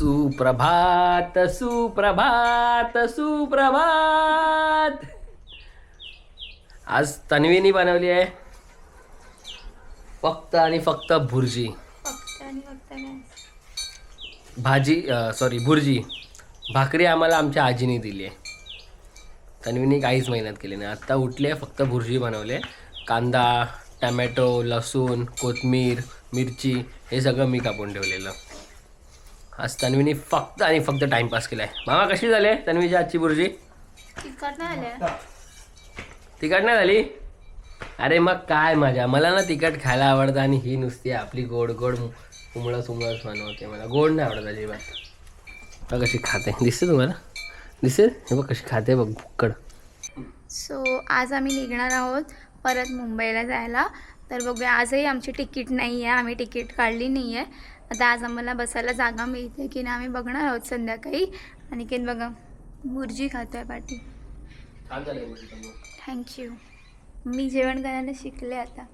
सुप्रभात सुप्रभात सुप्रभात. आज तन्वीनी बनवली आहे फक्त आणि फक्त भुर्जी. भाजी सॉरी भुर्जी. भाकरी आम्हाला आमच्या आजीने दिली आहे. तन्वीनी काहीच मेहनत केली नाही. आत्ता उठले, फक्त भुर्जी बनवले. कांदा, टमॅटो, लसूण, कोथिंबीर, मिरची हे सगळं मी कापून ठेवलेलं. आज तन्वीनी फक्त आणि फक्त टाइमपास केलाय. मामा कशी झाली तन्वीची आजची भुर्जी? तिखट नाही झाली? अरे मग काय मजा. मला ना तिखट खायला आवडतं आणि ही नुसती आपली गोड गोड उमळस बनवते. मला गोड नाही आवडत अजिबात. बघ कशी खाते, दिसते तुम्हाला? दिसेल हे बघ कशी खाते बघ भुक्कड. सो आज आम्ही निघणार आहोत परत मुंबईला जायला. तर बघूया, आजही आमची तिकीट नाही आहे, आम्ही तिकीट काढली नाही आहे. आता आज आम्हाला बसायला जागा मिळते की नाही आम्ही बघणार आहोत संध्याकाळी. आणि की बघा भुर्जी खातोय पाठी. थँक्यू. मी जेवण करायला शिकले आता.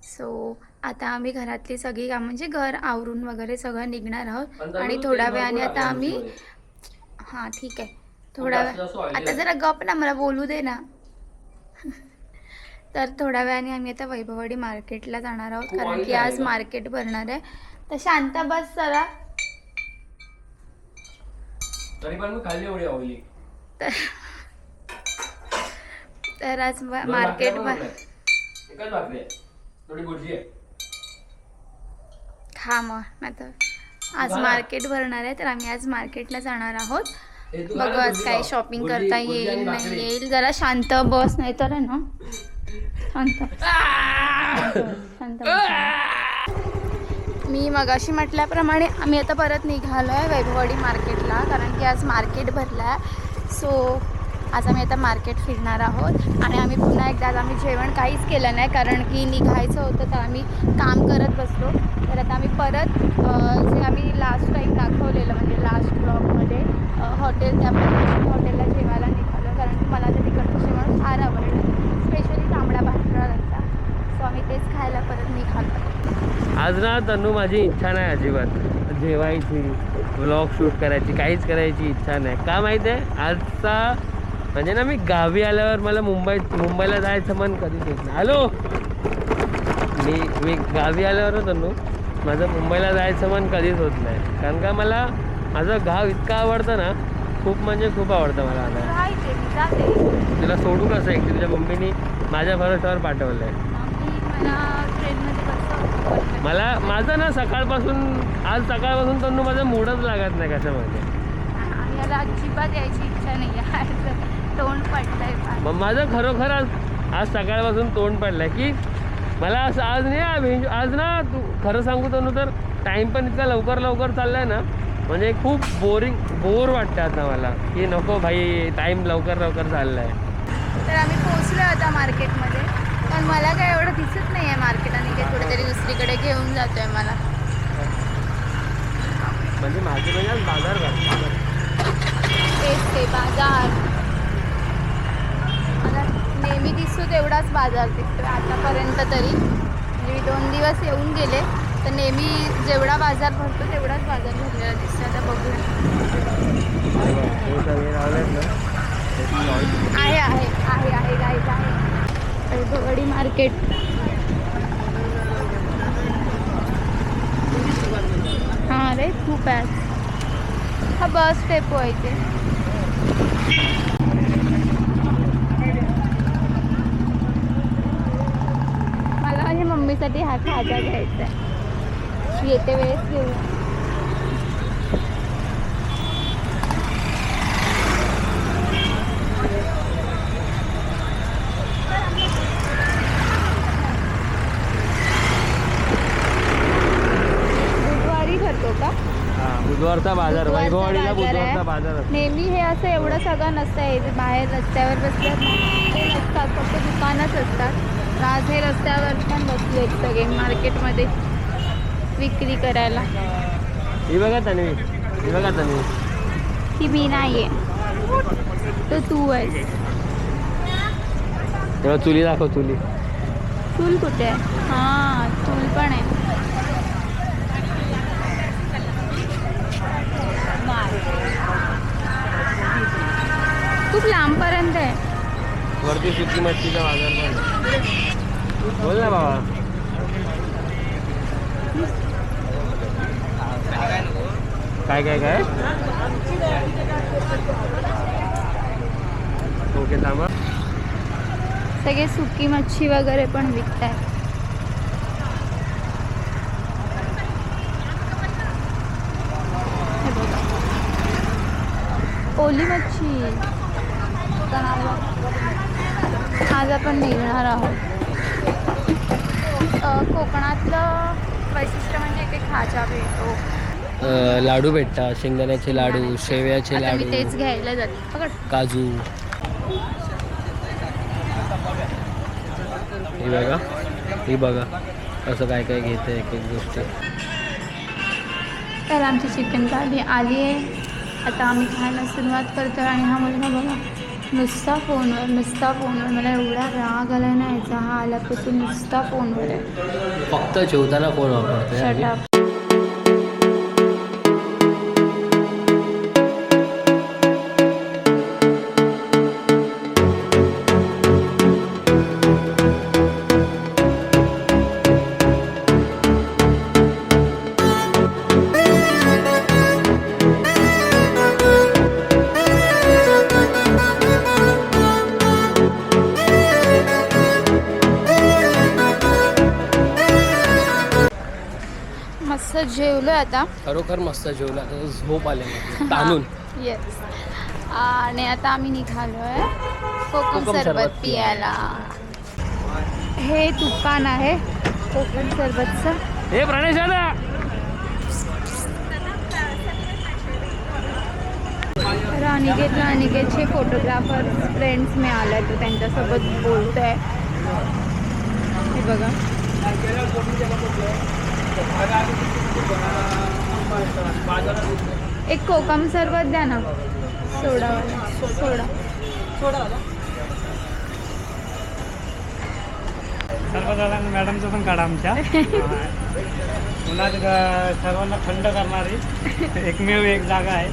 सो आता आम्ही घरातली सगळी कामं म्हणजे घर आवरून वगैरे सगळं निघणार आहोत. आणि थोड्या वेळाने आता आम्ही हां ठीक आहे थोडा वेळ आता जरा गप ना, मला बोलू दे ना. तर थोड्या वेळाने आम्ही आता वैभववाडी मार्केटला जाणार आहोत, कारण की आज मार्केट भरणार आहे. तर शांता बस जरा. तर आज मार्केट खा मग आता आज मार्केट भरणार आहे. तर आम्ही आज मार्केटला जाणार आहोत. बघू आज काय शॉपिंग करता येईल नाही येईल. जरा शांत बस, नाही तर आहे ना शांत शांत. मी मगाशी म्हटल्याप्रमाणे आम्ही आता परत निघालो आहे वैभववाडी मार्केटला, कारण की आज मार्केट भरलं आहे. सो आज आम्ही आता मार्केट फिरणार आहोत. आणि आम्ही पुन्हा एकदा आज आम्ही जेवण काहीच केलं नाही, कारण की निघायचं होतं तर आम्ही काम करत बसलो. तर आता आम्ही परत जे आम्ही लास्ट टाईम दाखवलेलं म्हणजे लास्ट ब्लॉगमध्ये हॉटेल, त्या हॉटेलला जेवायला निघालो, कारण की मला तर तिकडचं जेवण फार आवडलं, स्पेशली तांबडा पांढरा रस्सा. सो आम्ही तेच खायला परत निघालो. आज ना तन्नू माझी इच्छा नाही अजिबात जेवायची, व्लॉग शूट करायची, काहीच करायची इच्छा नाही. का माहीत आहे? आजचा म्हणजे ना मी गावी आल्यावर मला मुंबईला जायचं मन कधीच येत नाही. हॅलो मी गावी आल्यावर तन्नू माझं मुंबईला जायचं मन कधीच होत नाही, कारण का मला माझं गाव इतकं आवडतं ना, खूप म्हणजे खूप आवडतं मला. आता तुला सोडू कसं आहे? तुझ्या मम्मीनी माझ्या भरोश्यावर पाठवलं आहे. मला माझं ना आज सकाळपासून तन्नू माझं मूडच लागत नाही कशामध्ये. याला अजिबात यायची इच्छा नाही आहे. तोंड पडलंय. मग माझं खरोखर आज सकाळपासून तोंड पडलंय की मला असं आज नाही. आज ना तू खरं सांगू तन्नू तर टाईम पण इतका लवकर चाललाय ना, म्हणजे खूप बोर वाटतं आता मला की नको भाई टाईम लवकर चाललाय. तर आम्ही पोहोचलो आता मार्केटमध्ये, पण मला काय एवढं दिसत नाही आहे मार्केट, आणि काही कुठेतरी दुसरीकडे घेऊन जातोय मला. म्हणजे माझे म्हणजे बाजार तेच ते बाजार मला नेहमी दिसतो तेवढाच बाजार दिसतो आतापर्यंत तरी. म्हणजे मी 2 दिवस येऊन गेले तर नेहमी जेवढा बाजार भरतो तेवढाच बाजार भरलेला दिसतो. आता बघूया. आहे गाईज आहे वैभववाडी मार्केट. हां रे खूप आहे. हा बस डेपो आहे ते. मला माझ्या मम्मीसाठी हा खाजा घ्यायचा आहे, येते वेळेस घेऊ. बुधवारी भरतो का? बुधवारचा बाजार, वैभववाडीला बुधवारचा बाजार. नेहमी हे असं एवढं सगळं नसतं. बाहेर रस्त्यावर बसतात ते नसतात, फक्त दुकानच असतात. आज हे रस्त्यावर पण बसले सगळे मार्केटमध्ये विक्री करायला. ही बघा तन्वी, ही मी नाही आहे, तर तू आहेस. तेव्हा चुली दाखव. चूल कुठे आहे? हां चूल पण आहे. इथे सुकी मच्छीचा बाजार पण आहे. बोल ना बाबा. काय काय काय ओके थांबा. सगळे सुकी मच्छी वगैरे पण विकतायत. हे बघा ओली मच्छी. आज आपण निघणार आहोत. कोकणातलं वैशिष्ट्य म्हणजे इथे खाजा भेटतो, लाडू भेटतात, शेंगदाण्याचे लाडू, शेवयाचे आता मी लाडू, तेच घ्यायला जाते. पकड. काजू. ही बघा असं काय काय घेते एक एक गोष्ट. तर आमची चिकन थाली आली आहे. आता आम्ही खायला सुरुवात करतो. आणि हा मुलगा बघा नुसता फोनवर मला एवढा राग आला ना याचा. हा आल्यापासून नुसता फोनवर आहे. फक्त जेवताना फोन वापरतोय. Shut up. मस्त जेवलो आता. खरोखर मस्त जेवला. झोप आले ताणून. येस. आणि आता आम्ही निघालो आहे कोकम सरबत पियाला. हे दुकान आहे कोकम सरबतचं. हे प्राणेश दादा. तर अनिकेतचे फोटोग्राफर फ्रेंड्स मिळाले तर त्यांच्यासोबत बोलतो आहे. हे बघा एक कोकम सरबत द्या ना. सोडा सर्व मॅडमचं पण काढा आमच्या. उन्हात सर्वांना थंड करणारी एकमेव एक जागा आहे.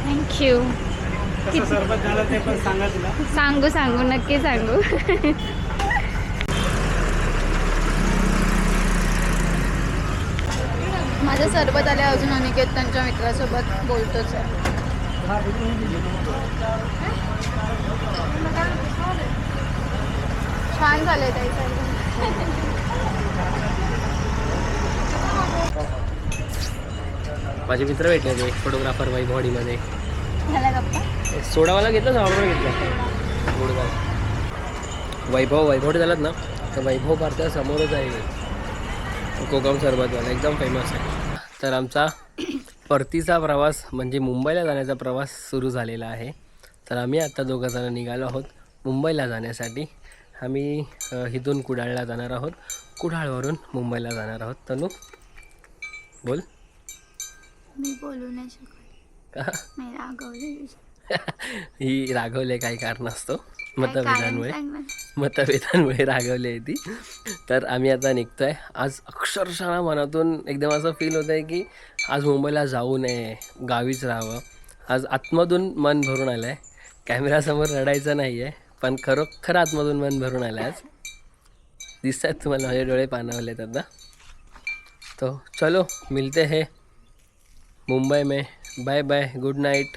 थँक्यू. कसं सरबत झालं ते पण सांगा तिला. सांगू नक्की सांगू. माझं सरबत आले. अजून अनिकेत त्यांच्या मित्रासोबत बोलतोच आहे. छान झाले ताई सरबत. माझे मित्र भेटले होते फोटोग्राफर बाई बॉडीमध्ये. झाला गप्पा. सोडावाला घेतला सावडा घेतला गोडगाव. वैभव झालात ना तर वैभव भारता समोरच आहे कोकम सरबतवाला. एकदम फेमस आहे. तर आमचा परतीचा प्रवास म्हणजे मुंबईला जाण्याचा प्रवास सुरू झालेला आहे. तर आम्ही आता दोघंजणं निघालो आहोत मुंबईला जाण्यासाठी. आम्ही इथून कुडाळला जाणार आहोत. कुडाळवरून मुंबईला जाणार आहोत. तनू बोल. मी बोलू नाही शकत. का? मी रागवले. ही रागवले काही कारण असतो. मतभेदांमुळे रागवली आहे ती. तर आम्ही आता निघतोय. आज अक्षरशः मनातून एकदम असं फील होत आहे की आज मुंबईला जाऊ नये, गावीच राहावं. आज आतमधून मन भरून आलं आहे. कॅमेरासमोर रडायचं नाही आहे पण खरोखर आतमधून मन भरून आलं आहे. आज दिसत आहेत तुम्हाला माझे डोळे पाणावलेत आता. तो चलो मिलते हैं मुंबई में. Bye bye, good night.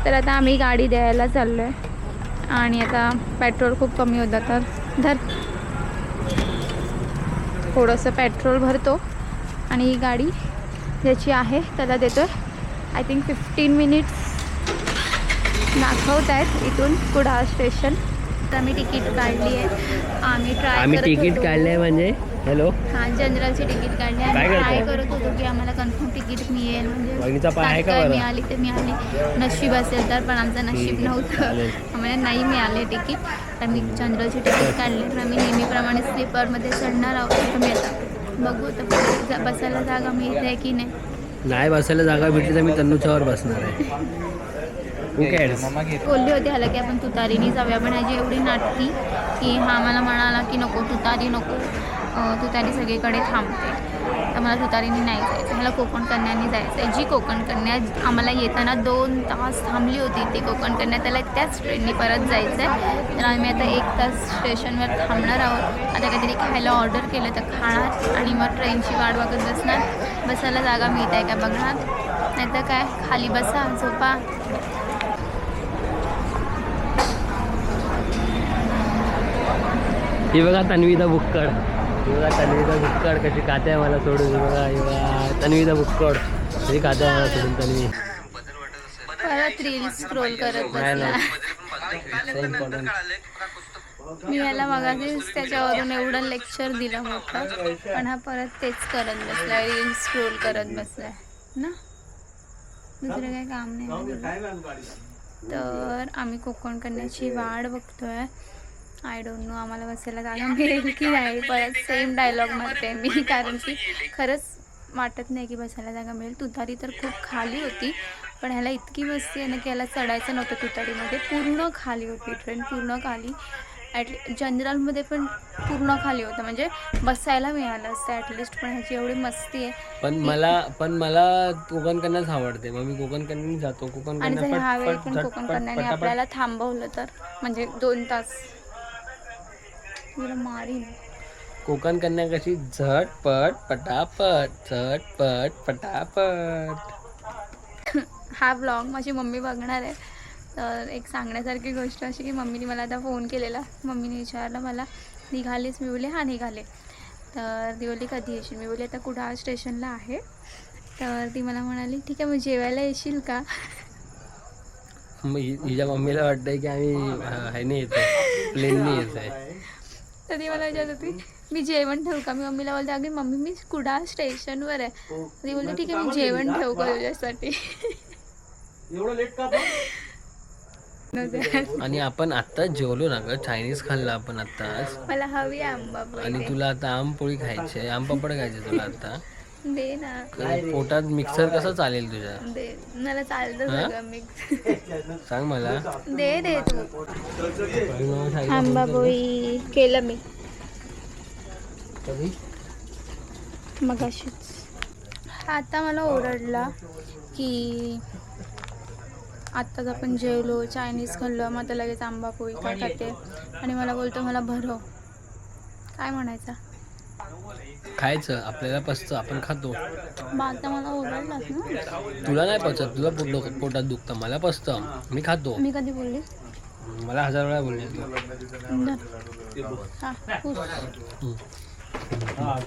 तर आता आम्ही गाडी द्यायला चाललो आहे. आणि आता पेट्रोल खूप कमी होतं तर थोडंसं पेट्रोल भरतो. आणि ही गाडी ज्याची आहे त्याला देतो आहे. आय थिंक 15 मिनिट्स दाखवत आहेत इथून कुडाळ स्टेशन. तर आम्ही तिकीट काढली आहे. आम्ही तिकीट काढलं आहे म्हणजे हॅलो. हां जनरलची तिकीट काढली काय आणि करताय? काय करत होतो की आम्हाला कन्फर्म तिकीट मिळेल म्हणजे वहिनीचा पाय आहे का तात्काळ बरं? मिळाली तर मिळाली, नशीब असेल तर, पण आमचं नशीब नव्हतं. चालेल. आम्हाला नाही मिळाले तिकीट. तर मी जनरलची तिकीट काढली तर आम्ही नेहमीप्रमाणे स्लीपरमध्ये चढणार आहोत. तर मी आता बघू तर बसायला जागा मिळते की नाही. नाही बसायला जागा भेटली तर मी तन्नूच्यावर बसणार आहे. बोलली होती ह्याला की आपण तुतारीने जाऊया, पण ह्याची एवढी नाटकी की हा मला म्हणाला की नको तुतारी नको, तुतारी सगळीकडे थांबते. तर मला तुतारीने नाही जायचं, ह्याला कोकण कन्याने जायचं आहे. जी कोकण कन्या आम्हाला येताना 2 तास थांबली होती ती कोकण कन्या, त्याला त्याच ट्रेनने परत जायचं आहे. तर आम्ही आता 1 तास स्टेशनवर थांबणार आहोत. आता काहीतरी खायला ऑर्डर केलं तर खाणार आणि मग ट्रेनची वाट बघत बसणार. बसायला जागा मिळत आहे का बघणार, नाही तर काय खाली बसा झोपा. ही बघा तन्वीदा बुक्कड, ही बघा तन्वीदा बुक्कड कशी खाते आहे मला सोडून. ही बघा तन्वीदा बुक्कड कशी खाते आहे मला सोडून. तन्वी परत रील स्क्रोल करत बसला. मी ह्याला मगाशीच त्याच्यावरून एवढं लेक्चर दिलं होतं, पण हा परत तेच करत बसलाय, रील स्क्रोल करत बसलाय ना, दुसरं काही काम नाही. तर आम्ही कोकण कन्याची वाट बघतोय. आय डोंट नो आम्हाला बसायला जागा मिळेल की नाही. परत सेम डायलॉग मारते मी, कारण की खरंच वाटत नाही की बसायला जागा मिळेल. तुतारी तर खूप खाली होती, पण ह्याला इतकी मस्ती आहे ना की ह्याला चढायचं नव्हतं तुतारीमध्ये. पूर्ण खाली होती ट्रेन, पूर्ण खाली. जनरलमध्ये पण पूर्ण खाली होतं, म्हणजे बसायला मिळालं असतं ॲटलिस्ट, पण ह्याची एवढी मस्ती आहे. पण मला कोकण कन्याच आवडते, मग मी कोकण कन्याने जातो. कोकण आणि जर कन्या ह्यावेळी पण कोकण कन्याने आपल्याला थांबवलं तर, म्हणजे 2 तास तुला मारीन. कोकण कन्या कशी झटपट पटापट, झटपट पटापट. हा व्लॉग माझी मम्मी बघणार आहे. तर एक सांगण्यासारखी गोष्ट अशी की मम्मीने मला आता फोन केलेला. मम्मीने विचारलं मला निघालीस, मी बोलले हां निघाले. तर ती बोलली कधी येशील, मी बोलली आता कुडाळ स्टेशनला आहे. तर ती मला म्हणाली ठीक आहे मग जेवायला येशील का. मग हिच्या मम्मीला वाटतंय की आम्ही ह्याने येतो, प्लेनने येत आहे. तर ती मला विचारत होती मी जेवण ठेवू का. मी मम्मीला बोलते अगं मम्मी मी कुडाळ स्टेशनवर आहे. ती बोलते ठीक आहे मी जेवण ठेवू का तुझ्यासाठी. आणि आपण आत्ताच जेवलो ना ग, चायनीज खाल्लं आपण आत्ताच. मला हवी आंबा आणि तुला आता आमपोळी खायची आहे, आमपापड खायचे तुला आता. दे ना. पोटात मिक्सर कसं चालेल तुझ्या. दे मला चालतं सगळं मिक्स. सांग मला. दे तू. आंबा पोळी केलं मी मगाशीच. आता मला ओरडला की आत्ताच आपण जेवलो, चायनीज खाल्लं, मग आता लगेच आंबा पोळी काय खाते. आणि मला बोलतो मला भरव. काय म्हणायचं, खायचं आपल्याला पचतं, आपण खातो. मग आता मला ओरडलास ना. तुला नाही पचत, तुला पोटात दुखतं, मला पचतं, मी खातो. मी कधी बोलली, मला 1000 वेळा बोलले तू. हां